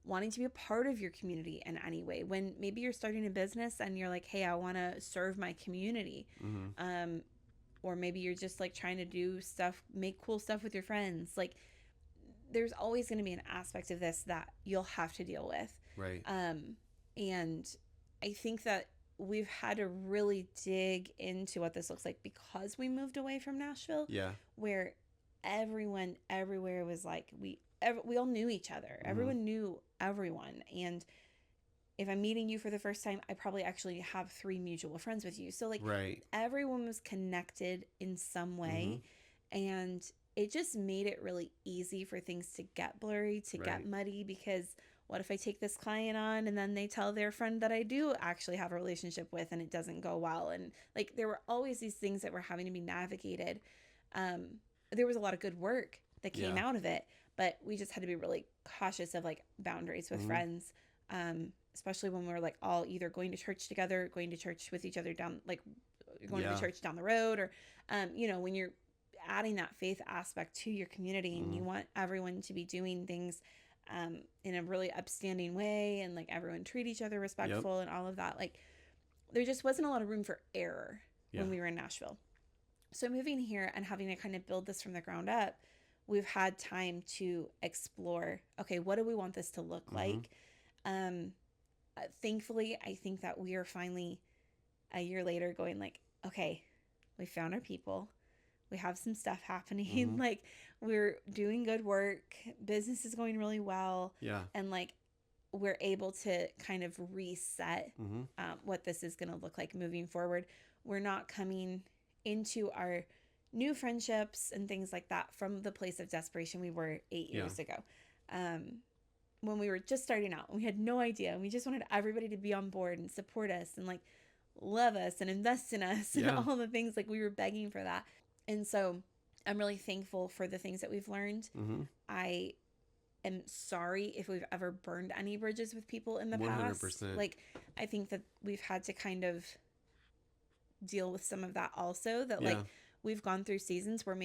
wanting to be a part of your community in any way, when maybe you're starting a business and you're like, hey, I want to serve my community. Mm-hmm. Or maybe you're just like trying to do stuff, make cool stuff with your friends. Like, there's always going to be an aspect of this that you'll have to deal with. Right. And I think that we've had to really dig into what this looks like because we moved away from Nashville. Yeah. Where everyone everywhere was like, we all knew each other. Mm-hmm. Everyone knew everyone. And if I'm meeting you for the first time, I probably actually have 3 mutual friends with you. So like, right. Everyone was connected in some way. Mm-hmm. And it just made it really easy for things to get blurry, to right. get muddy, because what if I take this client on and then they tell their friend that I do actually have a relationship with and it doesn't go well? And like, there were always these things that were having to be navigated. There was a lot of good work that came out of it, but we just had to be really cautious of like boundaries with mm-hmm. friends. Especially when we were like all either going to church together, going to church with each other down, like going to church down the road, or, when you're adding that faith aspect to your community and you want everyone to be doing things in a really upstanding way, and like everyone treat each other respectful and all of that. Like, there just wasn't a lot of room for error when we were in Nashville. So moving here and having to kind of build this from the ground up, we've had time to explore, okay, what do we want this to look like? Thankfully, I think that we are finally a year later going like, okay, we found our people. We have some stuff happening. Like, we're doing good work. Business is going really well. Yeah. And like, we're able to kind of reset what this is going to look like moving forward. We're not coming into our new friendships and things like that from the place of desperation we were 8 years ago. When we were just starting out, we had no idea. And we just wanted everybody to be on board and support us and like love us and invest in us and all the things. Like, we were begging for that. And so I'm really thankful for the things that we've learned. I am sorry if we've ever burned any bridges with people in the 100%. past. Like, I think that we've had to kind of deal with some of that also, that like we've gone through seasons where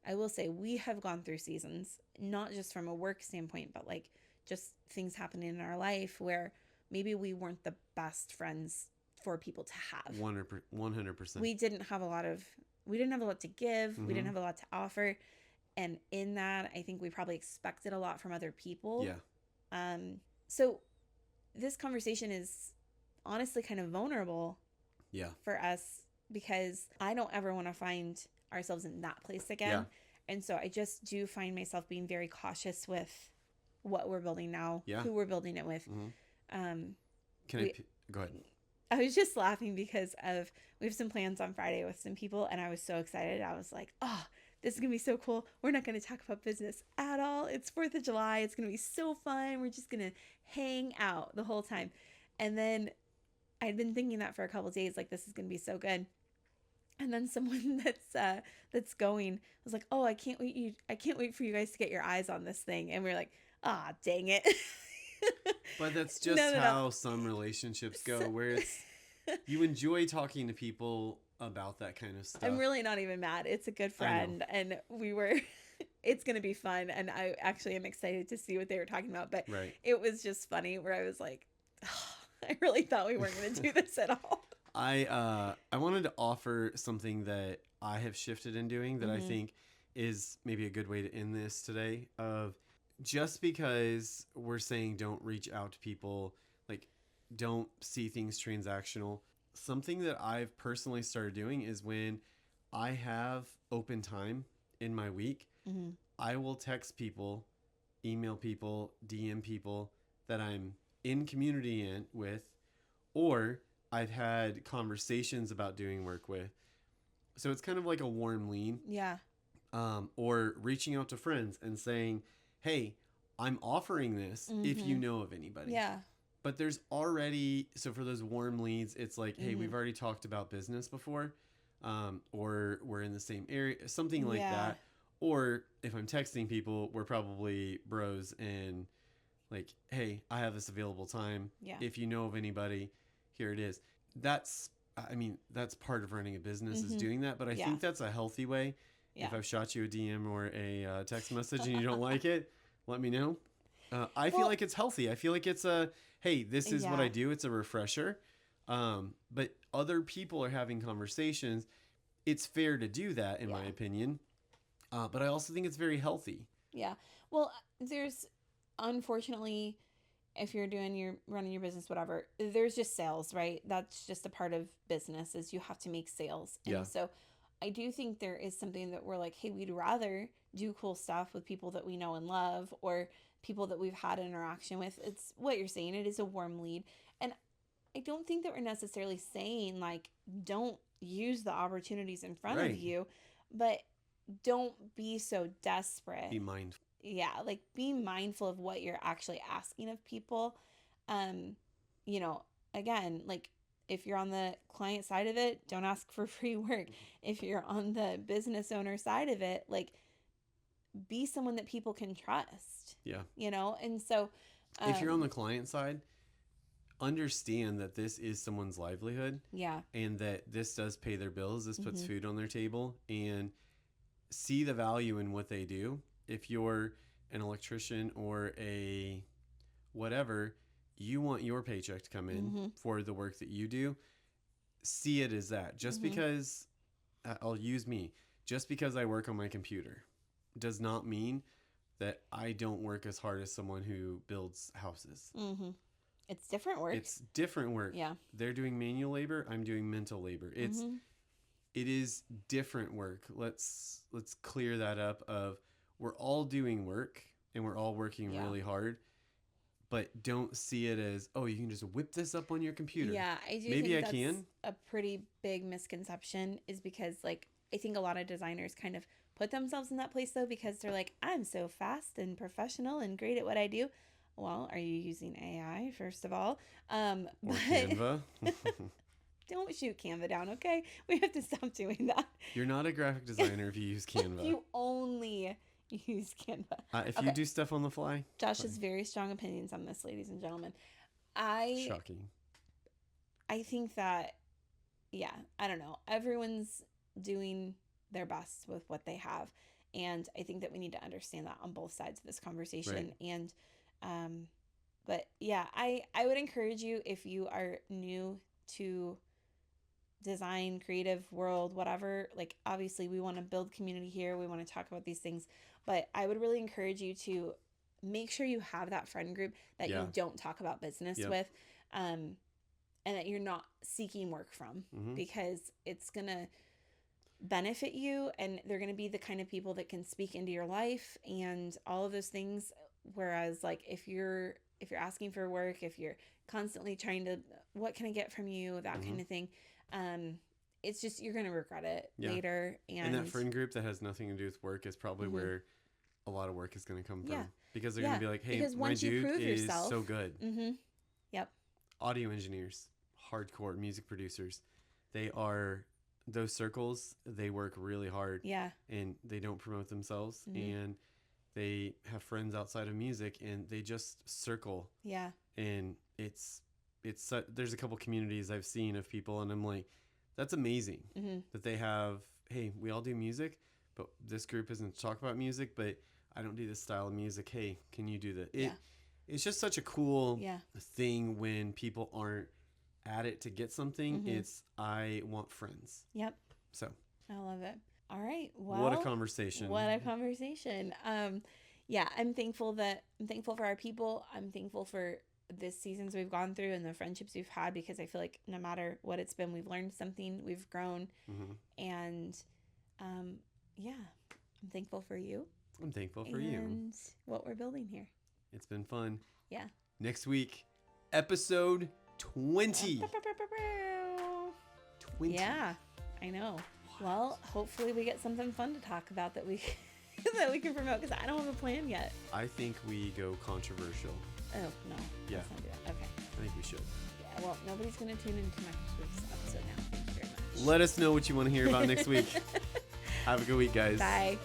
I will say we have gone through seasons, not just from a work standpoint, but like just things happening in our life where maybe we weren't the best friends for people to have. 100%. We didn't have a lot to give. We didn't have a lot to offer. And in that, I think we probably expected a lot from other people. Yeah. So this conversation is honestly kind of vulnerable Yeah. for us because I don't ever want to find ourselves in that place again. Yeah. And so I just do find myself being very cautious with what we're building now, Yeah. who we're building it with. Go ahead. I was just laughing because we have some plans on Friday with some people, and I was so excited. I was like, oh, this is going to be so cool. We're not going to talk about business at all. It's 4th of July. It's going to be so fun. We're just going to hang out the whole time. And then I'd been thinking that for a couple of days, like, this is going to be so good. And then someone that's going was like, oh, I can't wait for you guys to get your eyes on this thing. And we're like, ah, dang it. But that's just how some relationships go, where it's you enjoy talking to people about that kind of stuff. I'm really not even mad. It's a good friend, and it's going to be fun, and I actually am excited to see what they were talking about. But It was just funny where I was like, oh, I really thought we weren't going to do this at all. I wanted to offer something that I have shifted in doing that I think is maybe a good way to end this today. Of just because we're saying don't reach out to people, like don't see things transactional. Something that I've personally started doing is when I have open time in my week, I will text people, email people, DM people that I'm in community with, or I've had conversations about doing work with. So it's kind of like a warm lead. Yeah. Or reaching out to friends and saying, hey, I'm offering this if you know of anybody. Yeah. But there's already, so for those warm leads, it's like, hey, we've already talked about business before, or we're in the same area, something like that. Or if I'm texting people, we're probably bros and like, hey, I have this available time. Yeah. If you know of anybody, here it is. That's part of running a business is doing that. But I think that's a healthy way. Yeah. If I've shot you a DM or a text message and you don't like it, let me know. I feel like it's healthy. I feel like it's hey, this is what I do. It's a refresher. But other people are having conversations. It's fair to do that, in my opinion. But I also think it's very healthy. Yeah. Well, there's, unfortunately, if you're running your business, whatever, there's just sales, right? That's just a part of business is you have to make sales. And so I do think there is something that we're like, hey, we'd rather do cool stuff with people that we know and love or people that we've had interaction with. It's what you're saying. It is a warm lead. And I don't think that we're necessarily saying like, don't use the opportunities in front of you, but don't be so desperate. Be mindful. Yeah. Like be mindful of what you're actually asking of people. Again, like if you're on the client side of it, don't ask for free work. If you're on the business owner side of it, like be someone that people can trust. Yeah. And so if you're on the client side, understand that this is someone's livelihood. Yeah. And that this does pay their bills. This puts food on their table, and see the value in what they do. If you're an electrician or a whatever, you want your paycheck to come in for the work that you do. See it as that. Just because, I'll use me, just because I work on my computer does not mean that I don't work as hard as someone who builds houses. It's different work. It's different work. Yeah. They're doing manual labor. I'm doing mental labor. It is different work. Let's clear that up of we're all doing work and we're all working really hard, but don't see it as, oh, you can just whip this up on your computer. Yeah, I do Maybe think I can. A pretty big misconception is because like I think a lot of designers kind of put themselves in that place though because they're like, I'm so fast and professional and great at what I do. Well, are you using AI first of all? Or Canva. Don't shoot Canva down, okay? We have to stop doing that. You're not a graphic designer if you use Canva. You only use Canva. If you do stuff on the fly. Josh has very strong opinions on this, ladies and gentlemen. Shocking. I think that, I don't know. Everyone's doing their best with what they have. And I think that we need to understand that on both sides of this conversation. Right. And, but yeah, I would encourage you if you are new to design, creative world, whatever, like obviously we want to build community here. We want to talk about these things, but I would really encourage you to make sure you have that friend group that Yeah. you don't talk about business Yep. with, and that you're not seeking work from, because it's going to benefit you, and they're going to be the kind of people that can speak into your life and all of those things. Whereas like if you're asking for work, if you're constantly trying to, what can I get from you, that kind of thing, it's just, you're going to regret it later. And that friend group that has nothing to do with work is probably where a lot of work is going to come from, because they're going to be like, hey, because my once you dude prove is yourself, so good. Yep. Audio engineers, hardcore music producers, they are, those circles, they work really hard, and they don't promote themselves, and they have friends outside of music, and they just circle, and it's there's a couple communities I've seen of people, and I'm like, that's amazing that they have, hey, we all do music, but this group isn't to talk about music, but I don't do this style of music, hey, can you do that? It's just such a cool thing when people aren't at it to get something. It's, I want friends. Yep. So I love it. All right. Well, what a conversation. Yeah, I'm thankful for our people. I'm thankful for the seasons we've gone through and the friendships we've had, because I feel like no matter what it's been, we've learned something, we've grown, and yeah, I'm thankful for you. I'm thankful for you. And what we're building here. It's been fun. Yeah. Next week, episode 20. 20. Yeah, I know. Well, hopefully we get something fun to talk about that we that we can promote, because I don't have a plan yet. I think we go controversial. Oh, no. Yeah. Let's not do that. Okay. I think we should. Yeah, well, nobody's going to tune into next week's episode now. Thank you very much. Let us know what you want to hear about next week. Have a good week, guys. Bye.